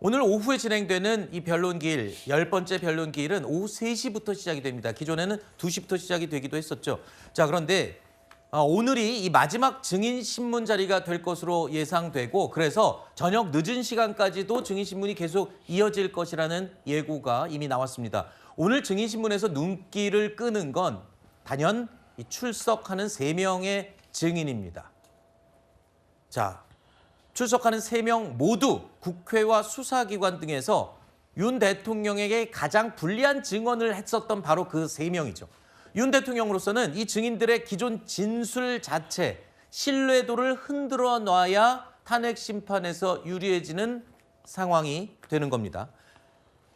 오늘 오후에 진행되는 이 변론기일, 10번째 변론기일은 오후 3시부터 시작이 됩니다. 기존에는 2시부터 시작이 되기도 했었죠. 자, 그런데 오늘이 이 마지막 증인 신문 자리가 될 것으로 예상되고 그래서 저녁 늦은 시간까지도 증인 신문이 계속 이어질 것이라는 예고가 이미 나왔습니다. 오늘 증인 신문에서 눈길을 끄는 건 단연 이 출석하는 3명의 증인입니다. 자, 출석하는 3명 모두 국회와 수사기관 등에서 윤 대통령에게 가장 불리한 증언을 했었던 바로 그 3명이죠. 윤 대통령으로서는 이 증인들의 기존 진술 자체, 신뢰도를 흔들어 놔야 탄핵 심판에서 유리해지는 상황이 되는 겁니다.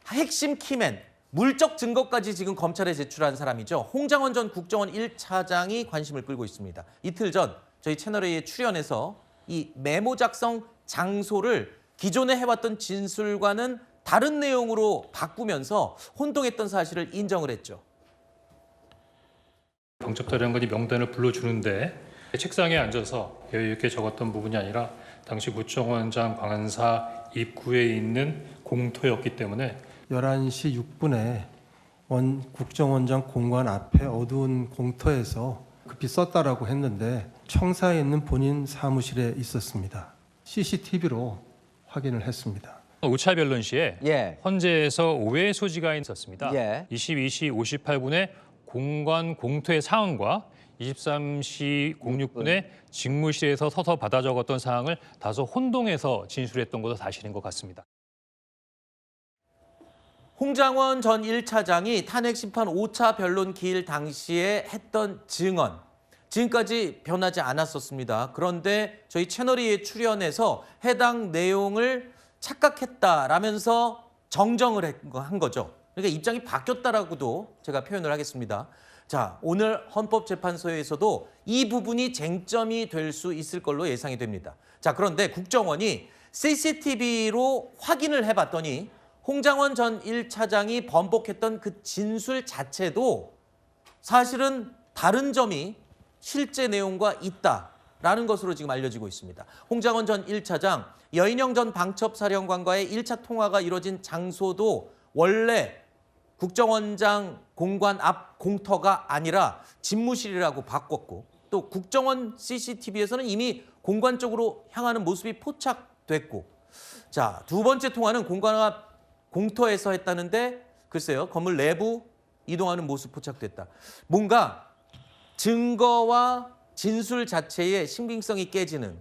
핵심 키맨, 물적 증거까지 지금 검찰에 제출한 사람이죠. 홍장원 전 국정원 1차장이 관심을 끌고 있습니다. 이틀 전 저희 채널A에 출연해서 이 메모 작성 장소를 기존에 해왔던 진술과는 다른 내용으로 바꾸면서 혼동했던 사실을 인정을 했죠. 방첩사령관이 명단을 불러주는데 책상에 앉아서 여유 있게 적었던 부분이 아니라 당시 구청원장 관사 입구에 있는 공터였기 때문에 11시 6분에 국정원장 공관 앞에 어두운 공터에서 급히 썼다라고 했는데 청사에 있는 본인 사무실에 있었습니다. CCTV로 확인을 했습니다. 5차 변론 시에 헌재에서 오해 소지가 있었습니다. 22시 58분에 공관 공터의 사항과 23시 06분에 직무실에서 서서 받아 적었던 사항을 다소 혼동해서 진술했던 것도 사실인 것 같습니다. 홍장원 전 1차장이 탄핵 심판 5차 변론 기일 당시에 했던 증언, 지금까지 변하지 않았었습니다. 그런데 저희 채널A에 출연해서 해당 내용을 착각했다라면서 정정을 한 거죠. 그러니까 입장이 바뀌었다라고도 제가 표현을 하겠습니다. 자, 오늘 헌법재판소에서도 이 부분이 쟁점이 될 수 있을 걸로 예상이 됩니다. 자, 그런데 국정원이 CCTV로 확인을 해봤더니 홍장원 전 1차장이 번복했던 그 진술 자체도 사실은 다른 점이 실제 내용과 있다라는 것으로 지금 알려지고 있습니다. 홍장원 전 1차장, 여인영 전 방첩사령관과의 1차 통화가 이뤄진 장소도 원래 국정원장 공관 앞 공터가 아니라 집무실이라고 바꿨고 또 국정원 CCTV에서는 이미 공관 쪽으로 향하는 모습이 포착됐고 자, 두 번째 통화는 공관 앞 공터에서 했다는데 글쎄요, 건물 내부 이동하는 모습 포착됐다. 뭔가 증거와 진술 자체의 신빙성이 깨지는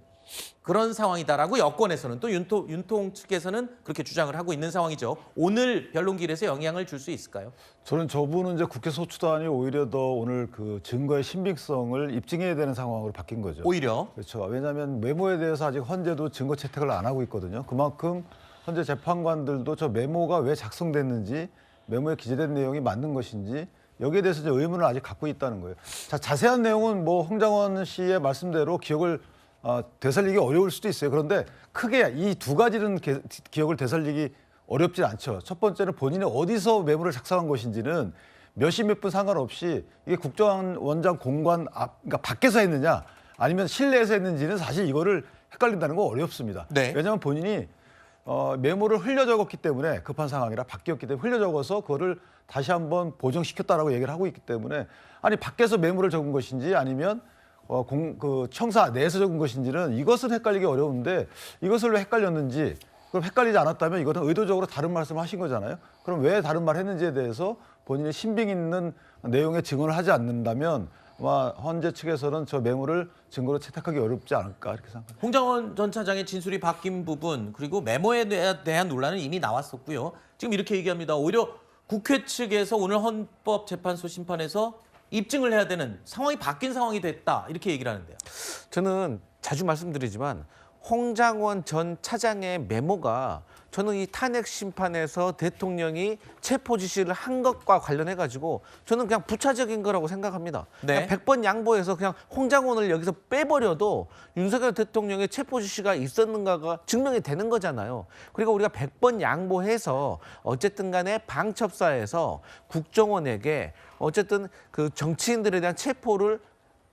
그런 상황이다라고 여권에서는 또 윤통 측에서는 그렇게 주장을 하고 있는 상황이죠. 오늘 변론기일에서 영향을 줄 수 있을까요? 저는 저분은 이제 국회 소추단이 오히려 더 오늘 그 증거의 신빙성을 입증해야 되는 상황으로 바뀐 거죠. 오히려? 그렇죠. 왜냐하면 메모에 대해서 아직 헌재도 증거 채택을 안 하고 있거든요. 그만큼 헌재 재판관들도 저 메모가 왜 작성됐는지, 메모에 기재된 내용이 맞는 것인지 여기에 대해서 이제 의문을 아직 갖고 있다는 거예요. 자, 자세한 내용은 뭐 홍장원 씨의 말씀대로 기억을 되살리기 어려울 수도 있어요. 그런데 크게 이 두 가지는 기억을 되살리기 어렵진 않죠. 첫 번째는 본인이 어디서 메모를 작성한 것인지는 몇십 몇 분 상관없이 이게 국정원장 공관 앞, 그러니까 밖에서 했느냐 아니면 실내에서 했는지는 사실 이거를 헷갈린다는 거 어렵습니다. 네. 왜냐하면 본인이 메모를 흘려 적었기 때문에 급한 상황이라 바뀌었기 때문에 흘려 적어서 그거를 다시 한번 보정시켰다라고 얘기를 하고 있기 때문에 아니 밖에서 메모를 적은 것인지 아니면 청사 내에서 적은 것인지는 이것은 헷갈리기 어려운데 이것을 왜 헷갈렸는지 그럼 헷갈리지 않았다면 이것은 의도적으로 다른 말씀을 하신 거잖아요. 그럼 왜 다른 말 했는지에 대해서 본인이 신빙 있는 내용의 증언을 하지 않는다면 아마 헌재 측에서는 저 메모를 증거로 채택하기 어렵지 않을까 이렇게 생각합니다. 홍장원 전 차장의 진술이 바뀐 부분 그리고 메모에 대한 논란은 이미 나왔었고요. 지금 이렇게 얘기합니다. 오히려 국회 측에서 오늘 헌법재판소 심판에서 입증을 해야 되는 상황이 바뀐 상황이 됐다 이렇게 얘기를 하는데요. 저는 자주 말씀드리지만 홍장원 전 차장의 메모가 저는 이 탄핵 심판에서 대통령이 체포 지시를 한 것과 관련해 가지고 저는 그냥 부차적인 거라고 생각합니다. 네. 그냥 100번 양보해서 그냥 홍장원을 여기서 빼버려도 윤석열 대통령의 체포 지시가 있었는가가 증명이 되는 거잖아요. 그리고 우리가 100번 양보해서 어쨌든 간에 방첩사에서 국정원에게 어쨌든 그 정치인들에 대한 체포를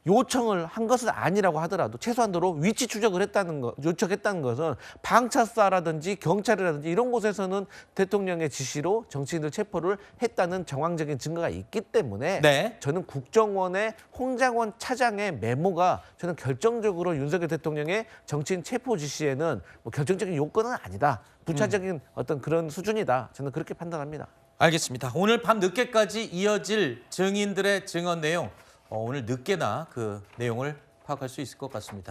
요청을 한 것은 아니라고 하더라도 최소한도로 위치 추적을 했다는 거, 요청했다는 것은 방차사라든지 경찰이라든지 이런 곳에서는 대통령의 지시로 정치인들 체포를 했다는 정황적인 증거가 있기 때문에 네. 저는 국정원의 홍장원 차장의 메모가 저는 결정적으로 윤석열 대통령의 정치인 체포 지시에는 뭐 결정적인 요건은 아니다. 부차적인 어떤 그런 수준이다. 저는 그렇게 판단합니다. 알겠습니다. 오늘 밤 늦게까지 이어질 증인들의 증언 내용, 오늘 늦게나 그 내용을 파악할 수 있을 것 같습니다.